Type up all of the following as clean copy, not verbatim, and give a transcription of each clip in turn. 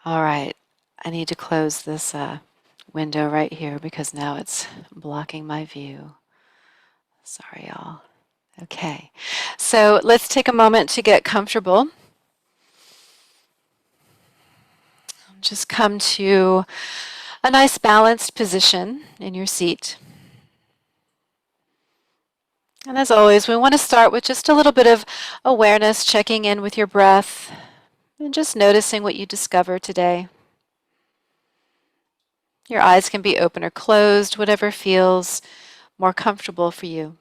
All right, I need to close this window right here because now it's blocking my view. Sorry, y'all. Okay, so let's take a moment to get comfortable. Just come to a nice balanced position in your seat. And as always, we want to start with just a little bit of awareness, checking in with your breath, and just noticing what you discover today. Your eyes can be open or closed, whatever feels more comfortable for you.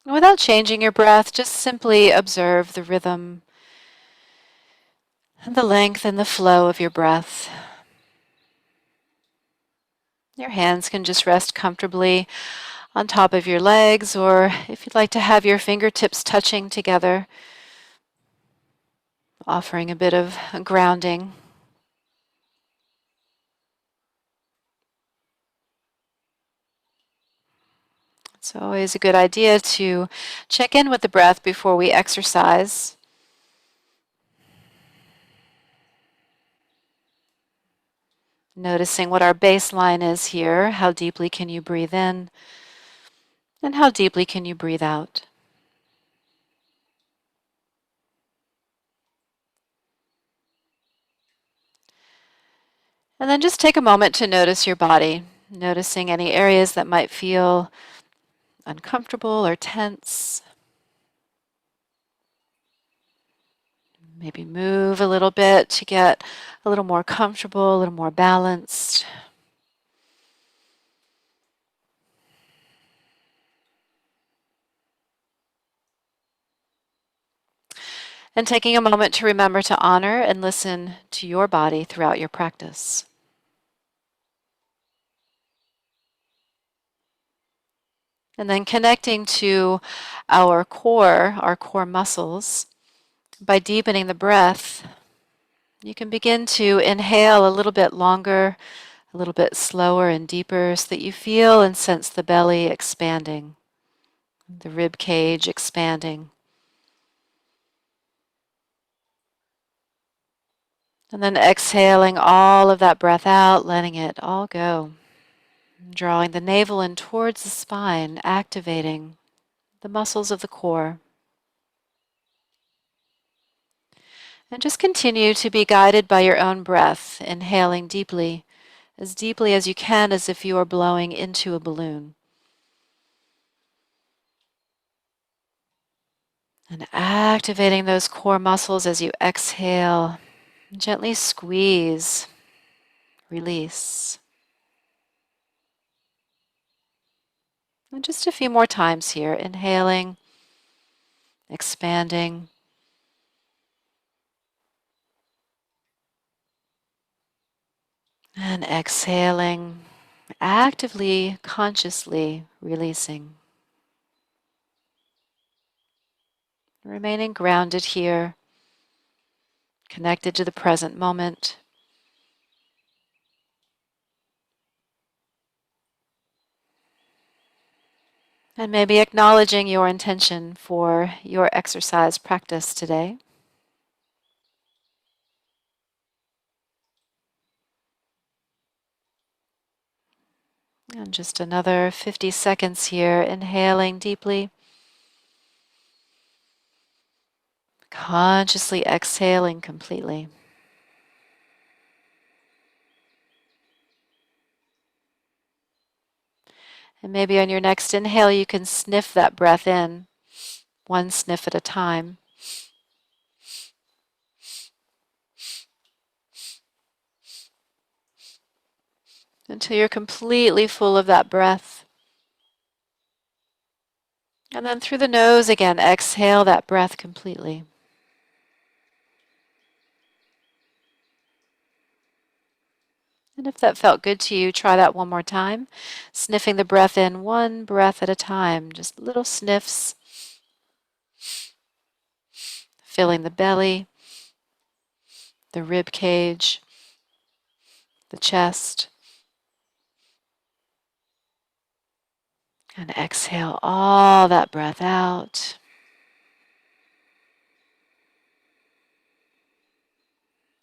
And without changing your breath, just simply observe the rhythm and the length and the flow of your breath. Your hands can just rest comfortably on top of your legs, or if you'd like to have your fingertips touching together, offering a bit of grounding. It's always a good idea to check in with the breath before we exercise. Noticing what our baseline is here. How deeply can you breathe in? And how deeply can you breathe out? And then just take a moment to notice your body, noticing any areas that might feel uncomfortable or tense. Maybe move a little bit to get a little more comfortable, a little more balanced. And taking a moment to remember to honor and listen to your body throughout your practice. And then connecting to our core muscles, by deepening the breath, you can begin to inhale a little bit longer, a little bit slower and deeper so that you feel and sense the belly expanding, the rib cage expanding. And then exhaling all of that breath out, letting it all go. Drawing the navel in towards the spine, activating the muscles of the core. And just continue to be guided by your own breath, inhaling deeply as you can, as if you are blowing into a balloon. And activating those core muscles as you exhale. Gently squeeze, release. And just a few more times here, inhaling, expanding. And exhaling, actively, consciously releasing. Remaining grounded here, connected to the present moment. And maybe acknowledging your intention for your exercise practice today. And just another 50 seconds here, inhaling deeply, consciously exhaling completely. And maybe on your next inhale, you can sniff that breath in, one sniff at a time. Until you're completely full of that breath. And then through the nose again, exhale that breath completely. And if that felt good to you, try that one more time. Sniffing the breath in, one breath at a time, just little sniffs. Filling the belly, the rib cage, the chest. And exhale all that breath out.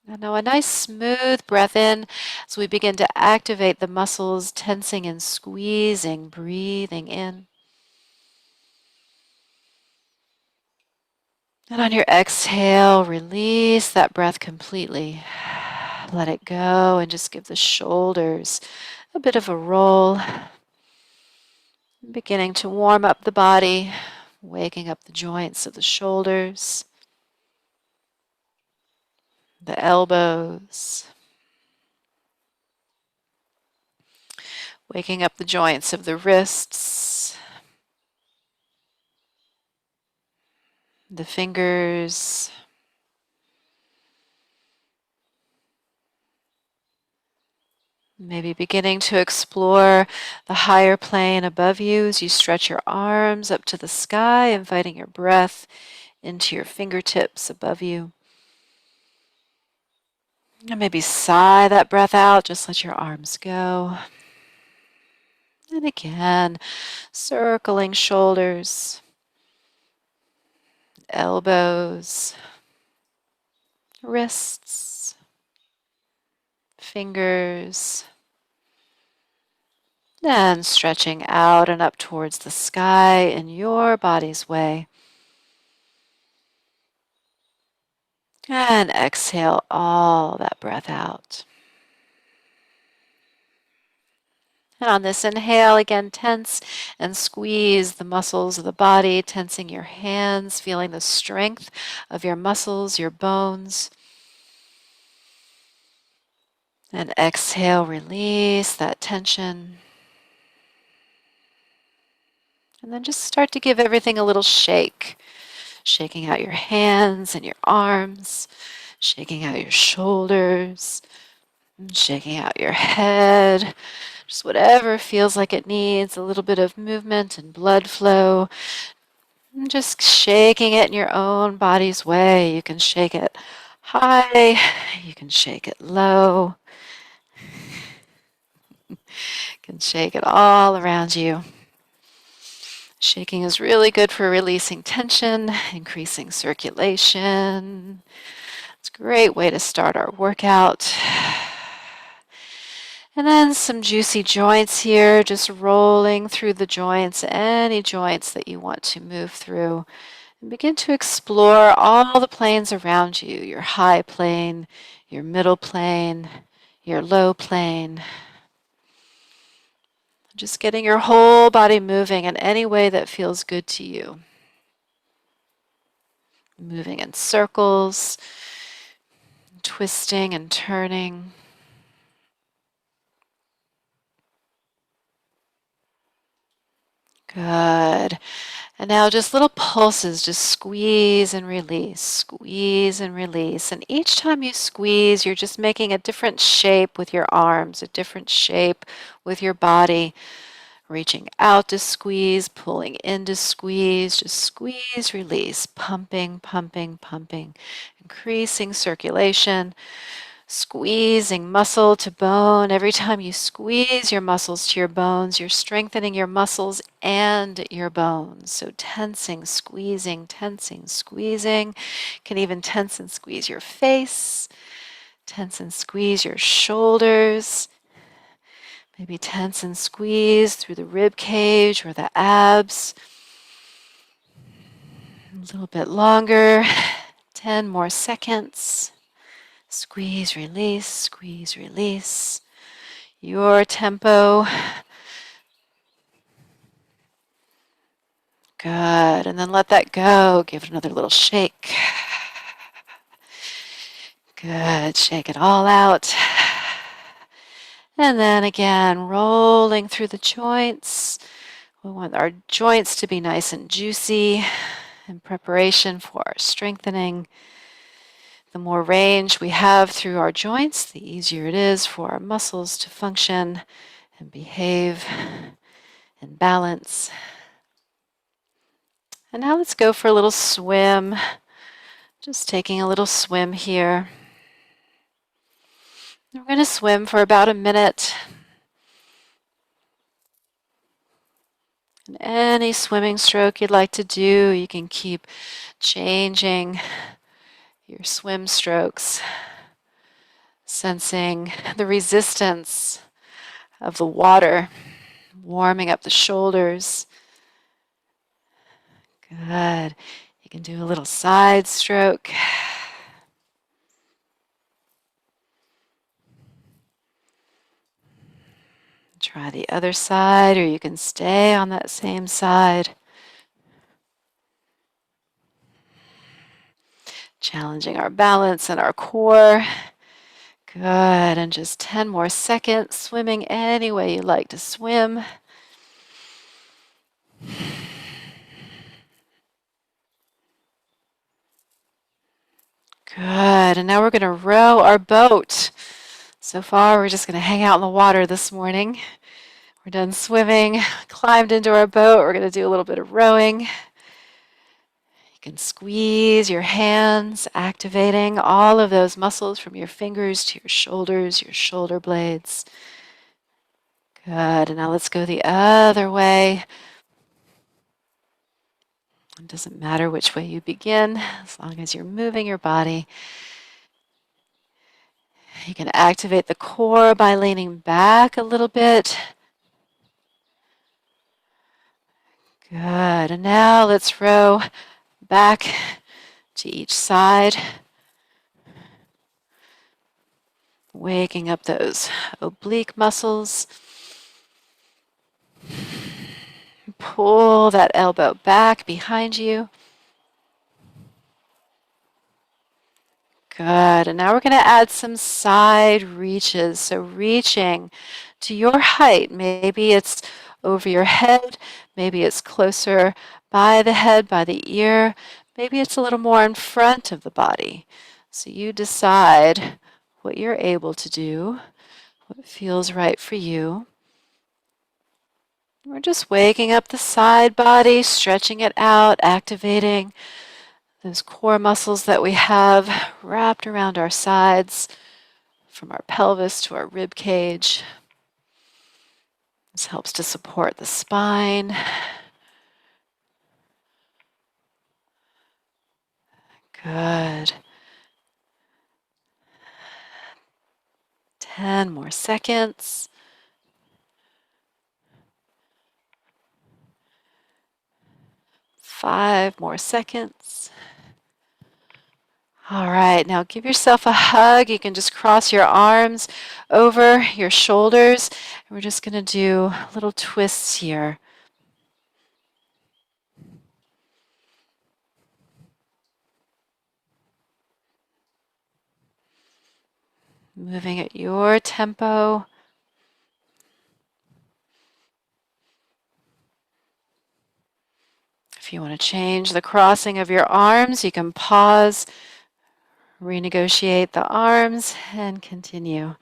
And now a nice smooth breath in as we begin to activate the muscles, tensing and squeezing, breathing in. And on your exhale, release that breath completely. Let it go and just give the shoulders a bit of a roll. Beginning to warm up the body, waking up the joints of the shoulders, the elbows, waking up the joints of the wrists, the fingers, maybe beginning to explore the higher plane above you as you stretch your arms up to the sky, inviting your breath into your fingertips above you. And maybe sigh that breath out, just let your arms go. And again, circling shoulders, elbows, wrists, fingers, and stretching out and up towards the sky in your body's way. And exhale all that breath out. And on this inhale, again, tense and squeeze the muscles of the body, tensing your hands, feeling the strength of your muscles, your bones. And exhale, release that tension. And then just start to give everything a little shake. Shaking out your hands and your arms, shaking out your shoulders, and shaking out your head. Just whatever feels like it needs a little bit of movement and blood flow. And just shaking it in your own body's way. You can shake it high, you can shake it low, you can shake it all around you. Shaking is really good for releasing tension, increasing circulation. It's a great way to start our workout. And then some juicy joints here, just rolling through the joints, any joints that you want to move through. And begin to explore all the planes around you, your high plane, your middle plane, your low plane. Just getting your whole body moving in any way that feels good to you. Moving in circles, twisting and turning. Good. And now just little pulses, just squeeze and release, squeeze and release. And each time you squeeze, you're just making a different shape with your arms, a different shape with your body. Reaching out to squeeze, pulling in to squeeze, just squeeze, release, pumping, pumping, pumping, increasing circulation. Squeezing muscle to bone. Every time you squeeze your muscles to your bones, you're strengthening your muscles and your bones. So tensing, squeezing, squeezing. Can even tense and squeeze your face. Tense and squeeze your shoulders. Maybe tense and squeeze through the rib cage or the abs. A little bit longer. 10 more seconds. Squeeze, release. Your tempo. Good. And then let that go. Give it another little shake. Good. Shake it all out. And then again, rolling through the joints. We want our joints to be nice and juicy in preparation for our strengthening. The more range we have through our joints, the easier it is for our muscles to function and behave in balance. And now let's go for a little swim. Just taking a little swim here. We're going to swim for about a minute. And any swimming stroke you'd like to do, you can keep changing your swim strokes. Sensing the resistance of the water, warming up the shoulders. Good. You can do a little side stroke. Try the other side, or you can stay on that same side. Challenging our balance and our core. Good. And just 10 more seconds, swimming any way you like to swim. Good. And now we're going to row our boat. So far, we're just going to hang out in the water this morning. We're done swimming, climbed into our boat. We're going to do a little bit of rowing. You can squeeze your hands, activating all of those muscles from your fingers to your shoulders, your shoulder blades. Good. And now let's go the other way. It doesn't matter which way you begin, as long as you're moving your body. You can activate the core by leaning back a little bit. Good. And now let's row back to each side, waking up those oblique muscles. Pull that elbow back behind you. Good. And now we're going to add some side reaches. So reaching to your height. Maybe it's over your head. Maybe it's closer by the head, by the ear. Maybe it's a little more in front of the body. So you decide what you're able to do, what feels right for you. We're just waking up the side body, stretching it out, activating those core muscles that we have wrapped around our sides, from our pelvis to our rib cage. This helps to support the spine. Good. 10 more seconds. Five more seconds. All right, now give yourself a hug. You can just cross your arms over your shoulders. And we're just going to do little twists here. Moving at your tempo. If you want to change the crossing of your arms, you can pause, renegotiate the arms, and continue.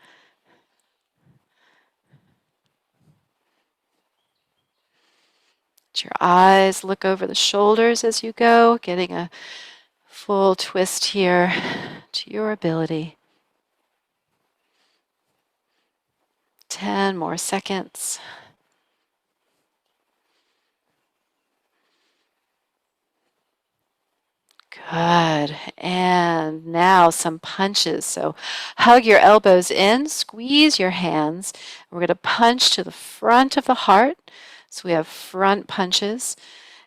Let your eyes look over the shoulders as you go, getting a full twist here to your ability. 10 more seconds. Good. And now some punches. So hug your elbows in, squeeze your hands. We're going to punch to the front of the heart. So we have front punches.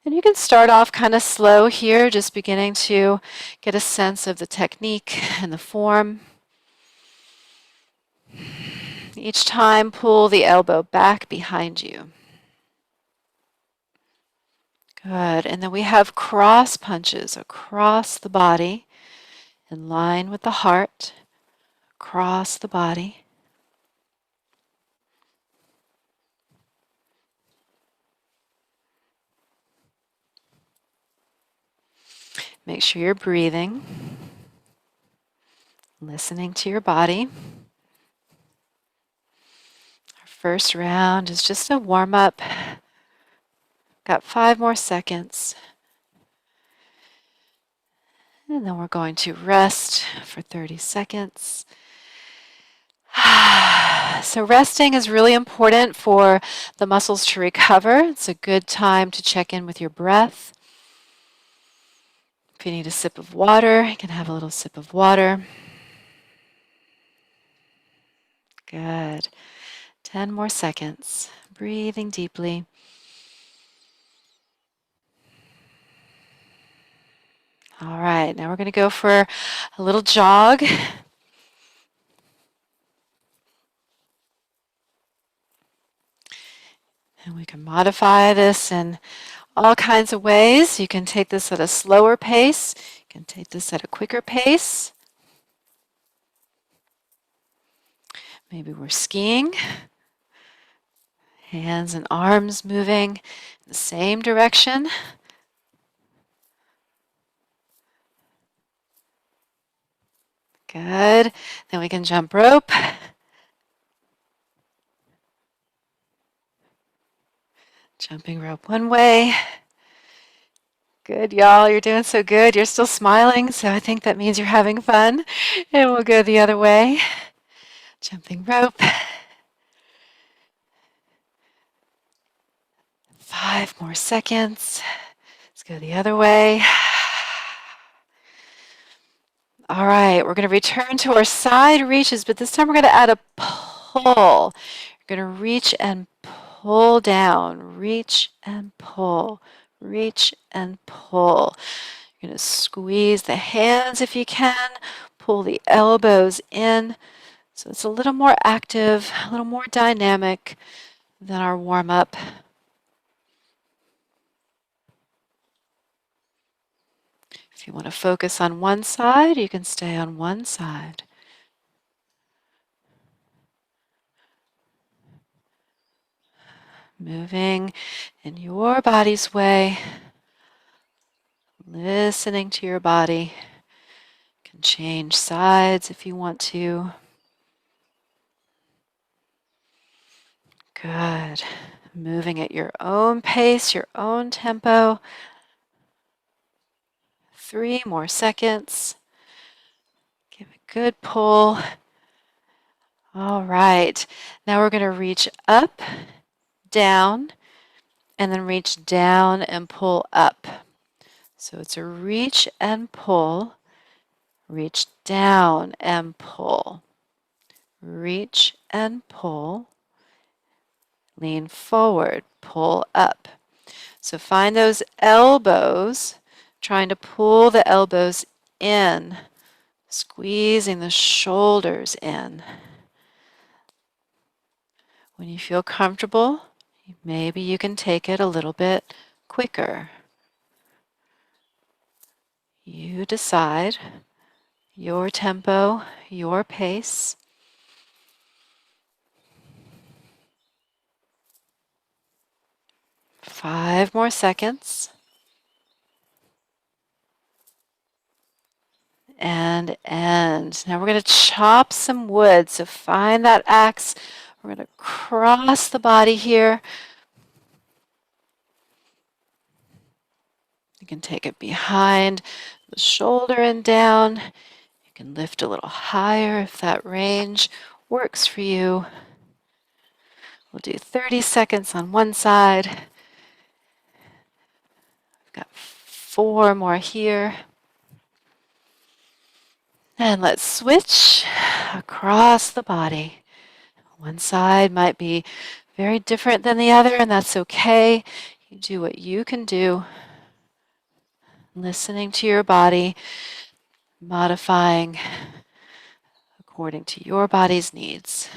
And you can start off kind of slow here, just beginning to get a sense of the technique and the form. Each time, pull the elbow back behind you. Good. And then we have cross punches across the body, in line with the heart, across the body. Make sure you're breathing, listening to your body. Our first round is just a warm-up. Got 5 more seconds. And then we're going to rest for 30 seconds. So resting is really important for the muscles to recover. It's a good time to check in with your breath. If you need a sip of water, you can have a little sip of water. Good. 10 more seconds. Breathing deeply. All right, now we're going to go for a little jog. And we can modify this in all kinds of ways. You can take this at a slower pace. You can take this at a quicker pace. Maybe we're skiing. Hands and arms moving in the same direction. Good. Then we can jump rope. Jumping rope one way. Good, y'all. You're doing so good. You're still smiling, so I think that means you're having fun. And we'll go the other way. Jumping rope. 5 more seconds. Let's go the other way. All right, we're going to return to our side reaches, but this time we're going to add a pull. You're going to reach and pull down. Reach and pull. Reach and pull. You're going to squeeze the hands if you can. Pull the elbows in. So it's a little more active, a little more dynamic than our warm-up. If you want to focus on one side, you can stay on one side. Moving in your body's way, listening to your body. You can change sides if you want to. Good. Moving at your own pace, your own tempo. 3 more seconds. Give a good pull. All right. Now we're going to reach up, down, and then reach down and pull up. So it's a reach and pull, reach down and pull, reach and pull, lean forward, pull up. So find those elbows, trying to pull the elbows in, squeezing the shoulders in. When you feel comfortable, maybe you can take it a little bit quicker. You decide your tempo, your pace. Five more seconds. And end. Now we're going to chop some wood. So find that axe. We're going to cross the body here. You can take it behind the shoulder and down. You can lift a little higher if that range works for you. We'll do 30 seconds on one side. We've got 4 more here. And let's switch across the body. One side might be very different than the other, and that's okay. You do what you can do, listening to your body, modifying according to your body's needs.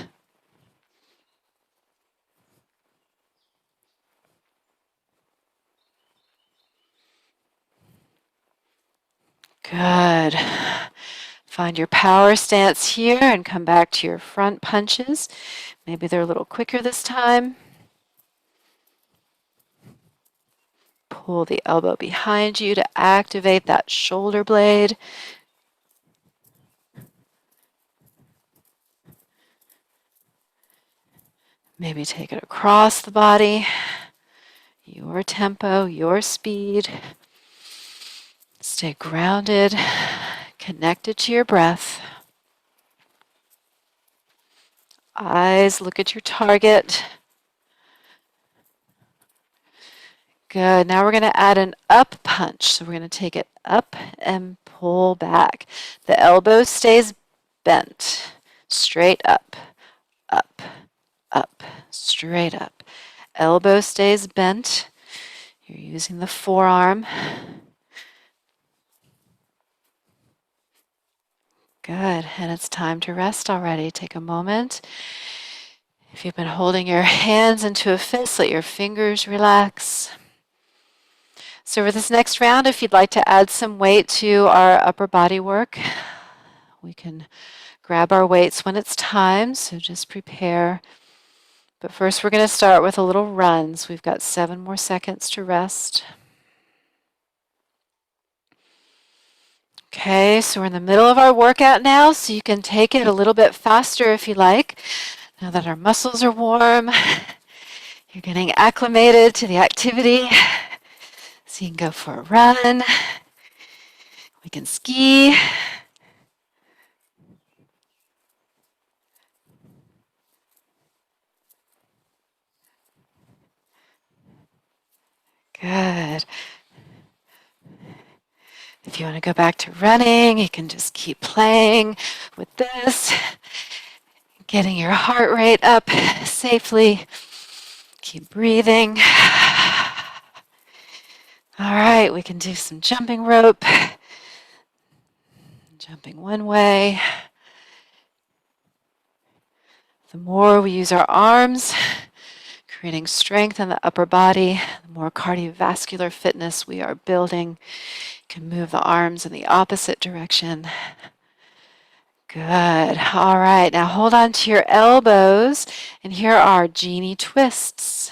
Good. Find your power stance here and come back to your front punches. Maybe they're a little quicker this time. Pull the elbow behind you to activate that shoulder blade. Maybe take it across the body. Your tempo, your speed. Stay grounded, connected to your breath. Eyes look at your target. Good. Now we're going to add an up punch. So we're going to take it up and pull back. The elbow stays bent, straight up, up, up, straight up. Elbow stays bent. You're using the forearm. Good, and it's time to rest already. Take a moment. If you've been holding your hands into a fist, let your fingers relax. So for this next round, if you'd like to add some weight to our upper body work, we can grab our weights when it's time, so just prepare. But first we're going to start with a little runs. We've got 7 more seconds to rest. Okay, so we're in the middle of our workout now, so you can take it a little bit faster if you like. Now that our muscles are warm, you're getting acclimated to the activity. So you can go for a run. We can ski. Good. If you want to go back to running, you can just keep playing with this, getting your heart rate up safely. Keep breathing. All right, we can do some jumping rope. Jumping one way. The more we use our arms, creating strength in the upper body, the more cardiovascular fitness we are building. You can move the arms in the opposite direction. Good. All right, now hold on to your elbows, and here are genie twists.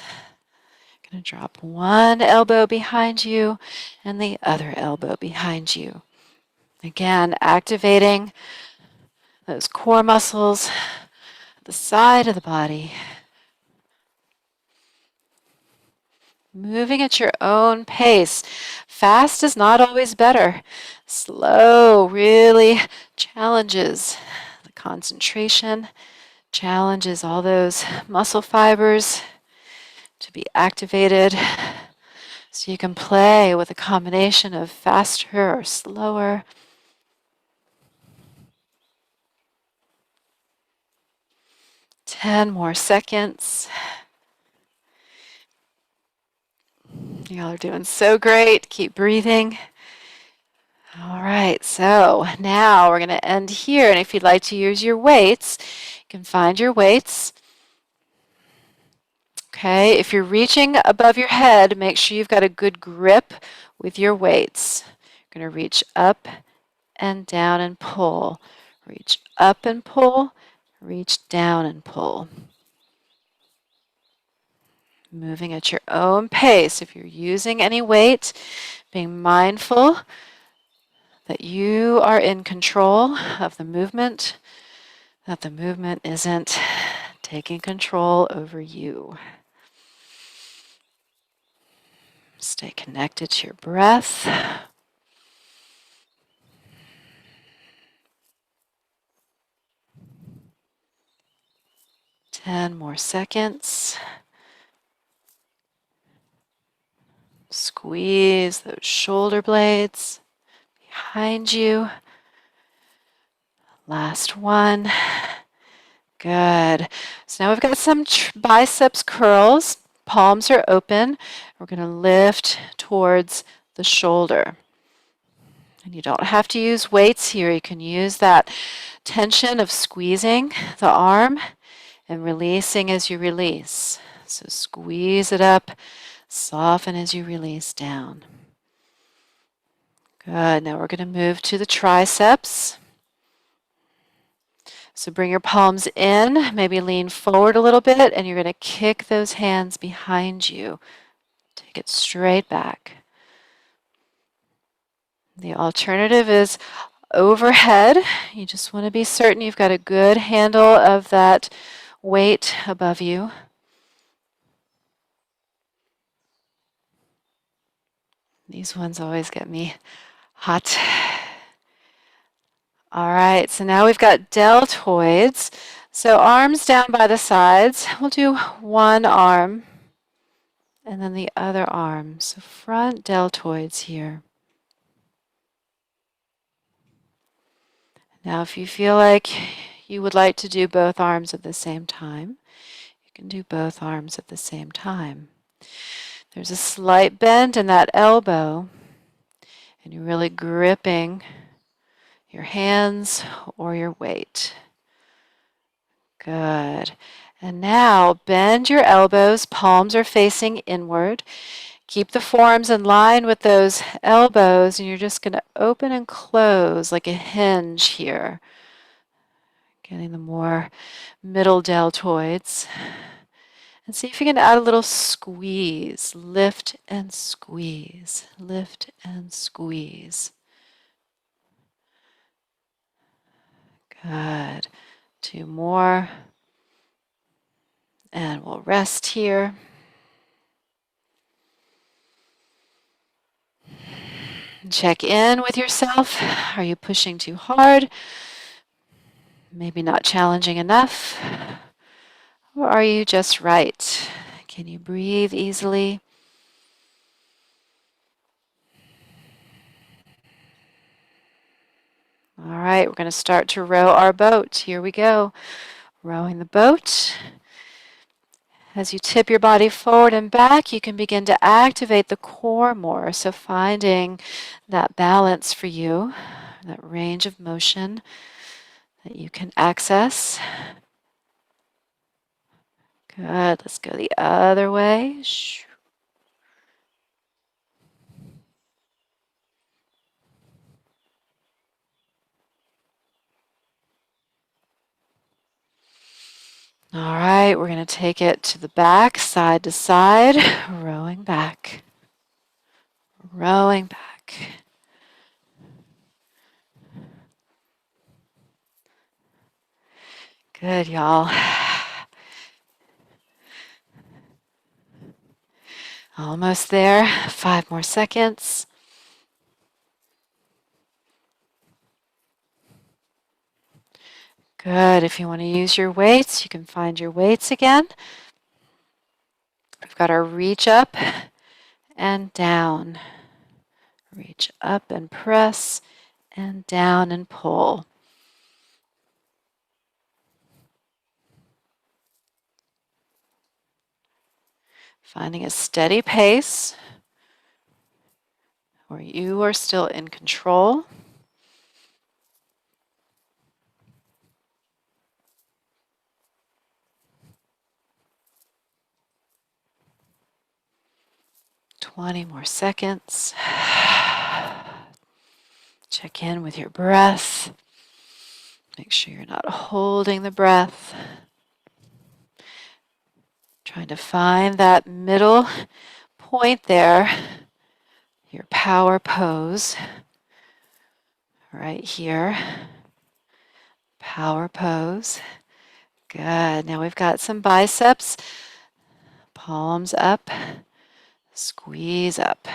You're going to drop one elbow behind you and the other elbow behind you. Again, activating those core muscles, the side of the body. Moving at your own pace. Fast is not always better. Slow really challenges the concentration, challenges all those muscle fibers to be activated. So you can play with a combination of faster or slower. Ten more seconds. Y'all are doing so great. Keep breathing. All right, so now we're going to end here. And if you'd like to use your weights, you can find your weights. Okay, if you're reaching above your head, make sure you've got a good grip with your weights. You're going to reach up and down and pull. Reach up and pull. Reach down and pull. Moving at your own pace. If you're using any weight, being mindful that you are in control of the movement, that the movement isn't taking control over you. Stay connected to your breath. Ten more seconds. Squeeze those shoulder blades behind you. Last one. Good. So now we've got some biceps curls. Palms are open. We're going to lift towards the shoulder. And you don't have to use weights here. You can use that tension of squeezing the arm and releasing as you release. So squeeze it up, soften as you release down. Good. Now we're going to move to the triceps. So bring your palms in, maybe lean forward a little bit, and you're going to kick those hands behind you. Take it straight back. The alternative is overhead. You just want to be certain you've got a good handle of that weight above you. These ones always get me hot. All right, so now we've got deltoids. So arms down by the sides. We'll do one arm and then the other arm. So front deltoids here. Now if you feel like you would like to do both arms at the same time, you can do both arms at the same time. There's a slight bend in that elbow, and you're really gripping your hands or your weight. Good. And now bend your elbows, palms are facing inward. Keep the forearms in line with those elbows, and you're just going to open and close like a hinge here. Getting the more middle deltoids. And see if you can add a little squeeze. Lift and squeeze. Lift and squeeze. Good. 2 more. And we'll rest here. Check in with yourself. Are you pushing too hard? Maybe not challenging enough? Or are you just right? Can you breathe easily? All right, we're going to start to row our boat. Here we go. Rowing the boat. As you tip your body forward and back, you can begin to activate the core more. So finding that balance for you, that range of motion that you can access. Good. Let's go the other way. All right, we're going to take it to the back, side to side, rowing back. Rowing back. Good, y'all. Almost there. 5 more seconds. Good. If you want to use your weights, you can find your weights again. We've got our reach up and down. Reach up and press, and down and pull. Finding a steady pace where you are still in control. Twenty more seconds. Check in with your breath. Make sure you're not holding the breath. Trying to find that middle point there, your power pose. Right here. Power pose. Good. Now we've got some biceps. Palms up. Squeeze up.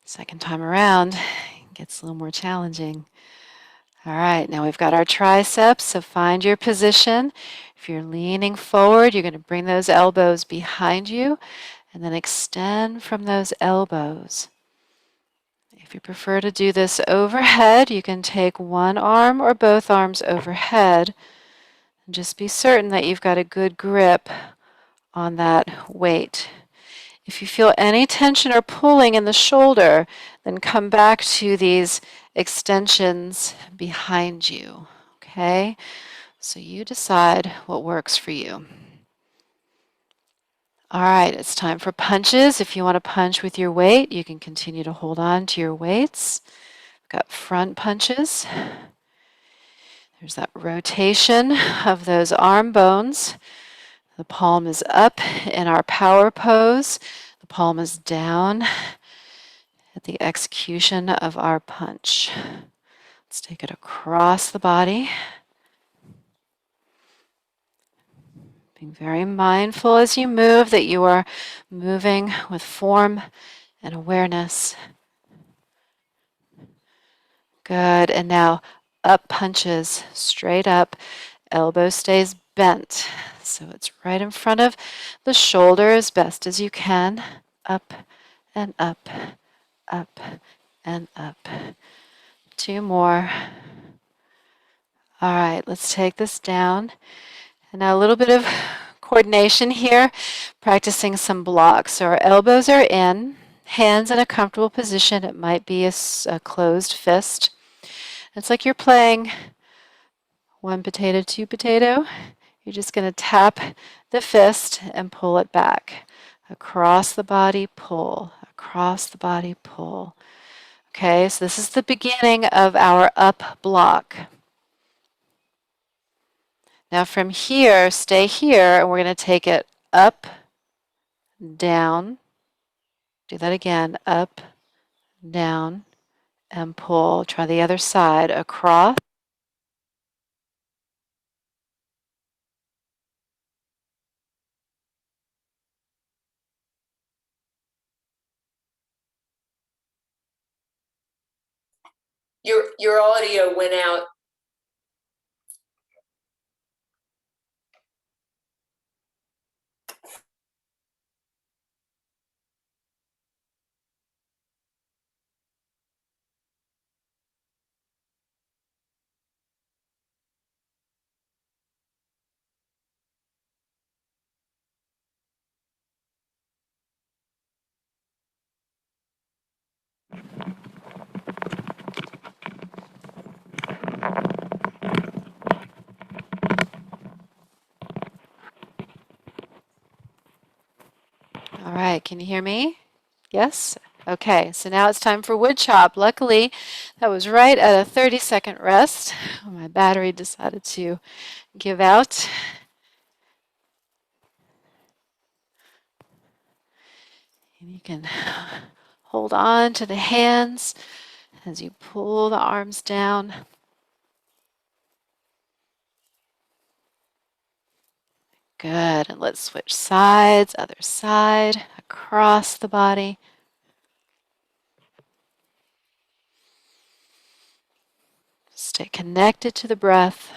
Second time around, it gets a little more challenging. All right, now we've got our triceps, so find your position. If you're leaning forward, you're going to bring those elbows behind you and then extend from those elbows. If you prefer to do this overhead, you can take one arm or both arms overhead and just be certain that you've got a good grip on that weight. If you feel any tension or pulling in the shoulder, then come back to these extensions behind you, okay? So you decide what works for you. All right, it's time for punches. If you want to punch with your weight, you can continue to hold on to your weights. We've got front punches. There's that rotation of those arm bones. The palm is up in our power pose. The palm is down at the execution of our punch. Let's take it across the body. Being very mindful as you move that you are moving with form and awareness. Good. And now up punches, straight up, elbow stays bent. So it's right in front of the shoulder as best as you can. Up and up, up and up. 2 more. All right, let's take this down. And now a little bit of coordination here, practicing some blocks. So our elbows are in, hands in a comfortable position. It might be a closed fist. It's like you're playing 1 potato, 2 potato. You're just going to tap the fist and pull it back. Across the body, pull. Across the body, pull. Okay, so this is the beginning of our up block. Now from here, stay here, and we're going to take it up, down. Do that again. Up, down, and pull. Try the other side. Across. Your audio went out. All right, can you hear me? Yes? Okay, so now it's time for wood chop. Luckily, that was right at a 30-second rest. My battery decided to give out. And you can hold on to the hands as you pull the arms down. Good, and let's switch sides, other side, across the body. Stay connected to the breath.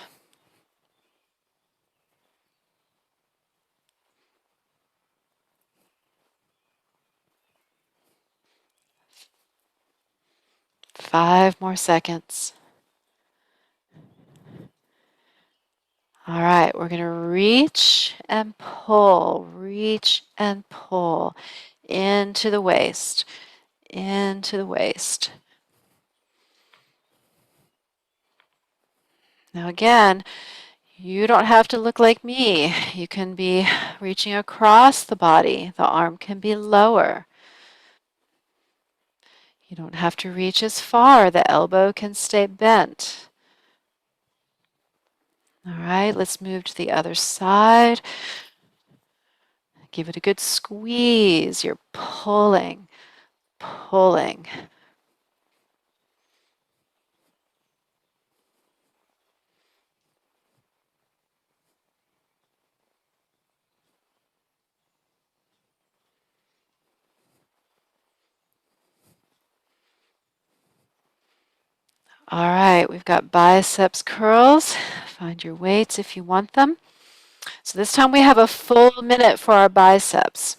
Five more seconds. All right, we're going to reach and pull into the waist, into the waist. Now again, you don't have to look like me. You can be reaching across the body. The arm can be lower. You don't have to reach as far. The elbow can stay bent. All right, let's move to the other side. Give it a good squeeze. You're pulling, pulling. All right, we've got biceps curls. Find your weights if you want them. So this time we have a full minute for our biceps.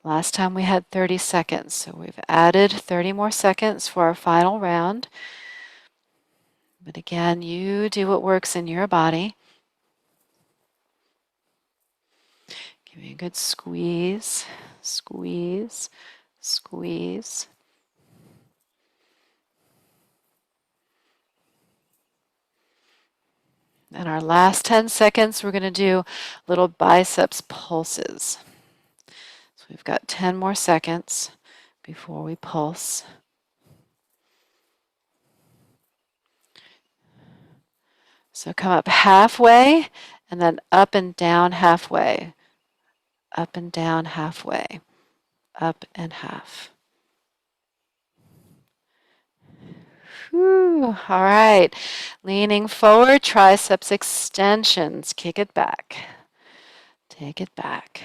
Last time we had 30 seconds, so we've added 30 more seconds for our final round. But again, you do what works in your body. Give me a good squeeze, squeeze, squeeze. And our last 10 seconds, we're going to do little biceps pulses. So we've got 10 more seconds before we pulse. So come up halfway and then up and down halfway, up and down halfway, up and half. Whew. All right, leaning forward, triceps extensions. Kick it back. Take it back.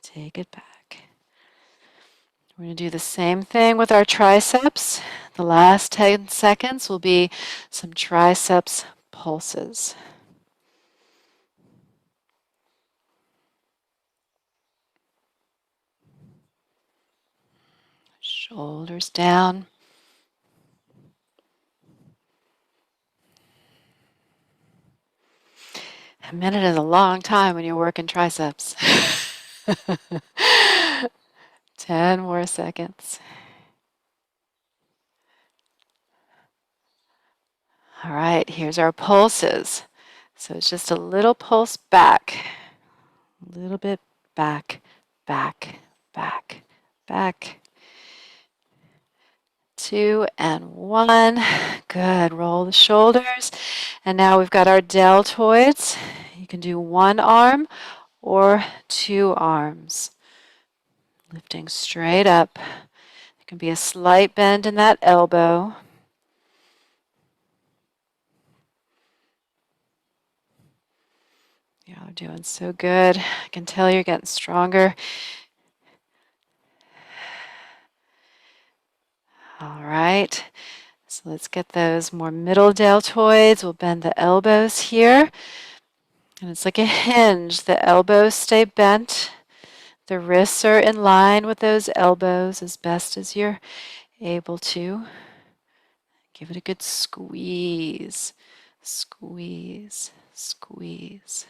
Take it back. We're going to do the same thing with our triceps. The last 10 seconds will be some triceps pulses. Shoulders down. A minute is a long time when you're working triceps. 10 more seconds. All right, here's our pulses. So it's just a little pulse back, a little bit back, back, back, back. 2 and 1. Good. Roll the shoulders. And now we've got our deltoids. You can do one arm or two arms. Lifting straight up. There can be a slight bend in that elbow. You're doing so good. I can tell you're getting stronger. All right. So let's get those more middle deltoids. We'll bend the elbows here. And it's like a hinge. The elbows stay bent. The wrists are in line with those elbows as best as you're able to. Give it a good squeeze, squeeze, squeeze.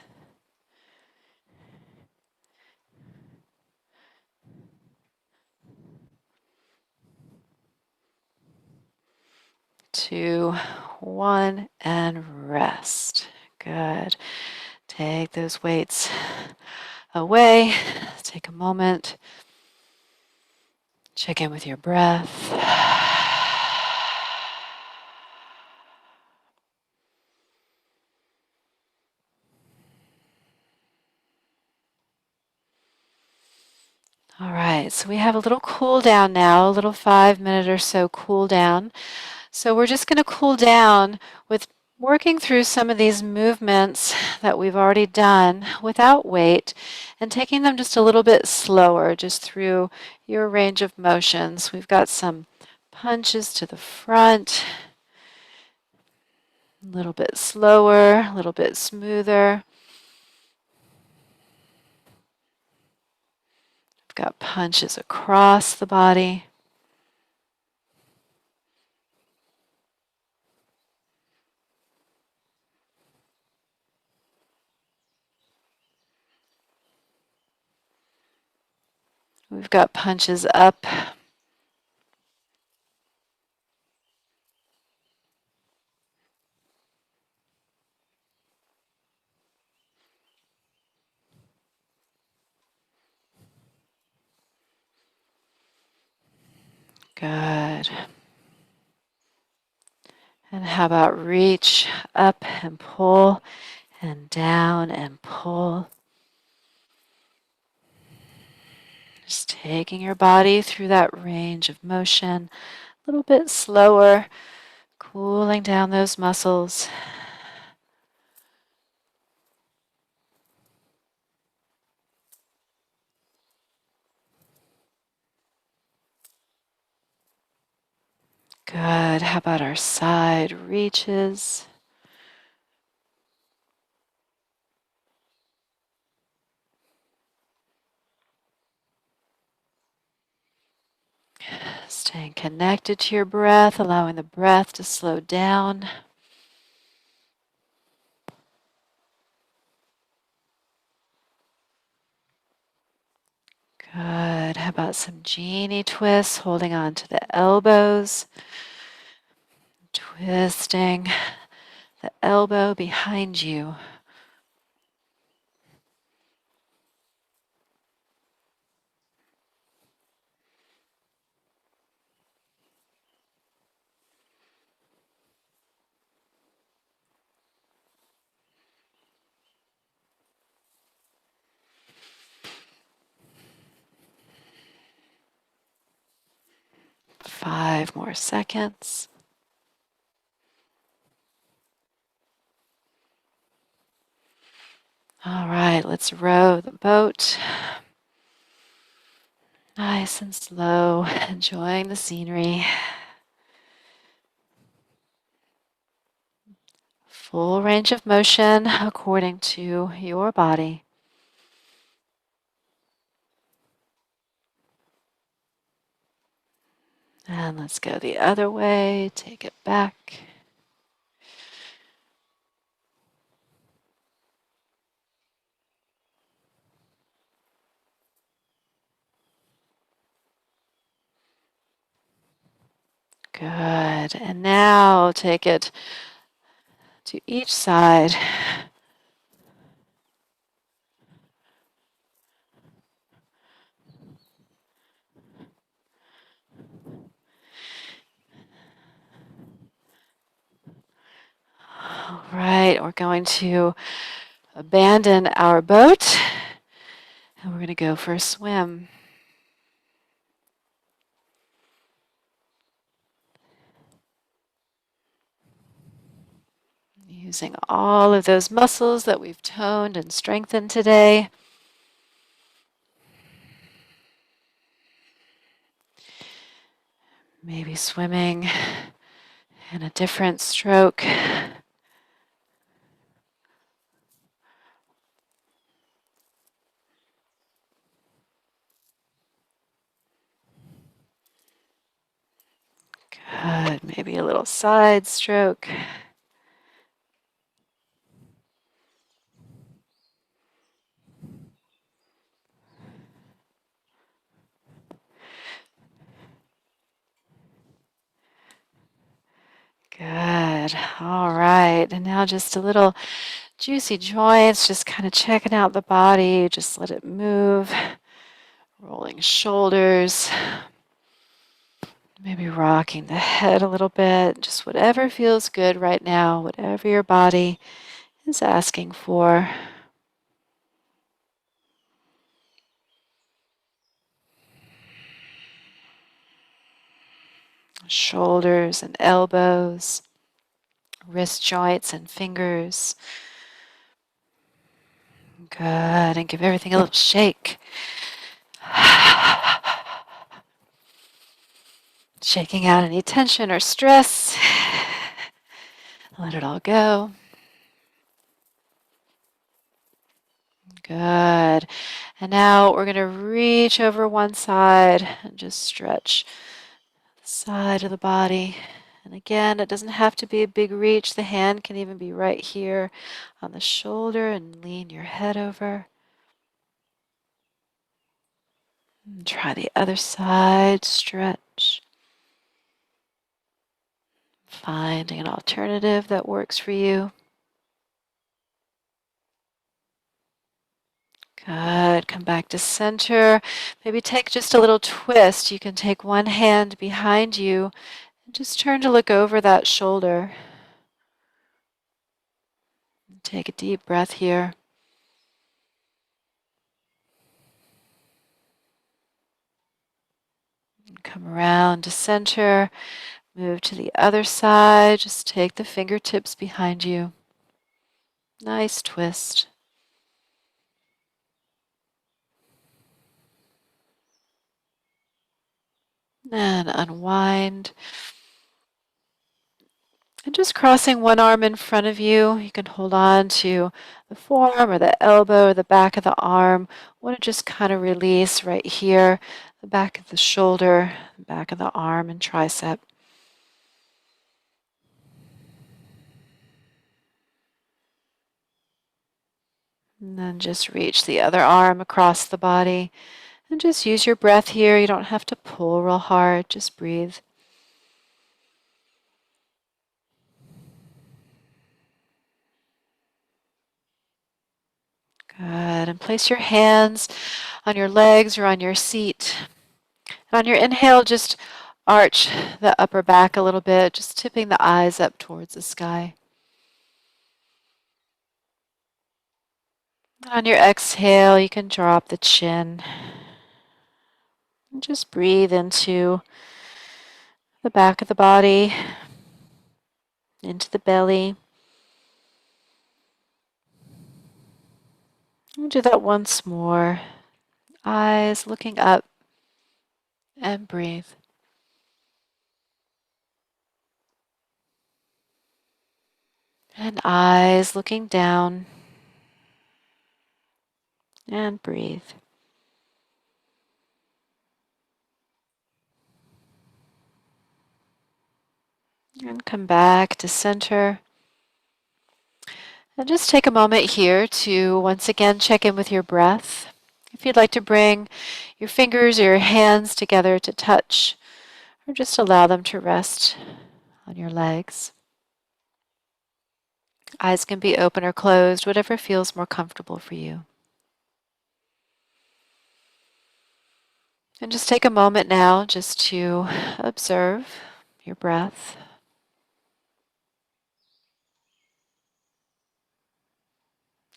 Two, one, and rest. Good. Take those weights away. Take a moment. Check in with your breath. All right, so we have a little cool down now, a little 5-minute or so cool down. So we're just going to cool down with working through some of these movements that we've already done without weight and taking them just a little bit slower, just through your range of motions. We've got some punches to the front, a little bit slower, a little bit smoother. We've got punches across the body. We've got punches up. Good. And how about reach up and pull and down and pull. Just taking your body through that range of motion, a little bit slower, cooling down those muscles. Good. How about our side reaches? Staying connected to your breath, allowing the breath to slow down. Good. How about some genie twists, holding on to the elbows, twisting the elbow behind you. Five more seconds. All right, let's row the boat. Nice and slow, enjoying the scenery. Full range of motion according to your body. And let's go the other way, take it back. Good. And now take it to each side. All right, we're going to abandon our boat and we're going to go for a swim. Using all of those muscles that we've toned and strengthened today. Maybe swimming in a different stroke. Good. Maybe a little side stroke. Good. All right. And now just a little juicy joints, just kind of checking out the body. Just let it move. Rolling shoulders. Maybe rocking the head a little bit. Just whatever feels good right now, whatever your body is asking for. Shoulders and elbows, wrist joints and fingers. Good. And give everything a little shake. Shaking out any tension or stress. Let it all go. Good. And now we're going to reach over one side and just stretch the side of the body. And again, it doesn't have to be a big reach. The hand can even be right here on the shoulder and lean your head over. And try the other side, stretch. Finding an alternative that works for you. Good. Come back to center. Maybe take just a little twist. You can take one hand behind you and just turn to look over that shoulder. Take a deep breath here. Come around to center. Move to the other side. Just take the fingertips behind you. Nice twist. And unwind. And just crossing one arm in front of you. You can hold on to the forearm or the elbow or the back of the arm. Want to just kind of release right here, the back of the shoulder, the back of the arm and tricep. And then just reach the other arm across the body. And just use your breath here. You don't have to pull real hard. Just breathe. Good. And place your hands on your legs or on your seat. And on your inhale, just arch the upper back a little bit, just tipping the eyes up towards the sky. And on your exhale, you can drop the chin. And just breathe into the back of the body, into the belly. And do that once more. Eyes looking up. and breathe. And eyes looking down and breathe. And come back to center. And just take a moment here to once again check in with your breath. If you'd like to bring your fingers or your hands together to touch, or just allow them to rest on your legs. Eyes can be open or closed, whatever feels more comfortable for you. And just take a moment now just to observe your breath.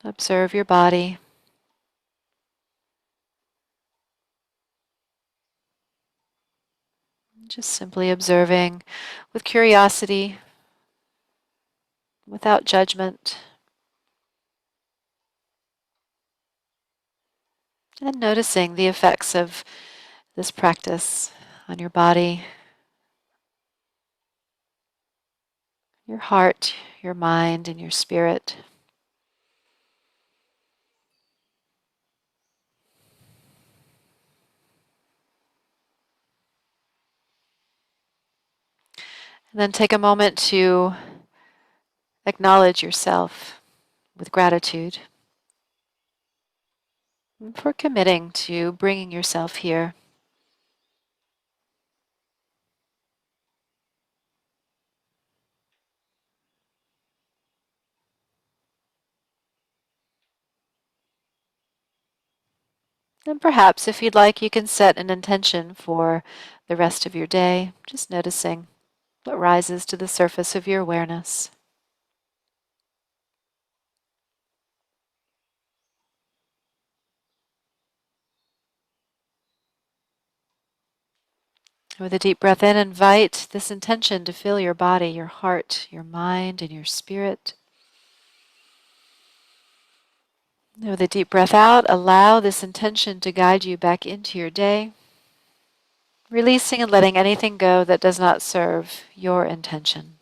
Observe your body. Just simply observing with curiosity, without judgment, and noticing the effects of this practice on your body, your heart, your mind, and your spirit. And then take a moment to acknowledge yourself with gratitude for committing to bringing yourself here. And perhaps, if you'd like, you can set an intention for the rest of your day, just noticing what rises to the surface of your awareness. With a deep breath in, invite this intention to fill your body, your heart, your mind, and your spirit. With a deep breath out, allow this intention to guide you back into your day, releasing and letting anything go that does not serve your intention.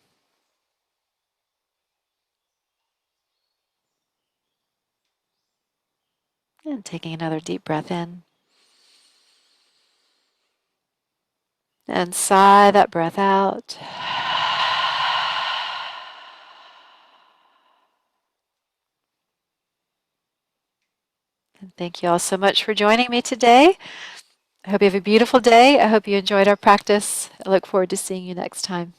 And taking another deep breath in. And sigh that breath out. And thank you all so much for joining me today. I hope you have a beautiful day. I hope you enjoyed our practice. I look forward to seeing you next time.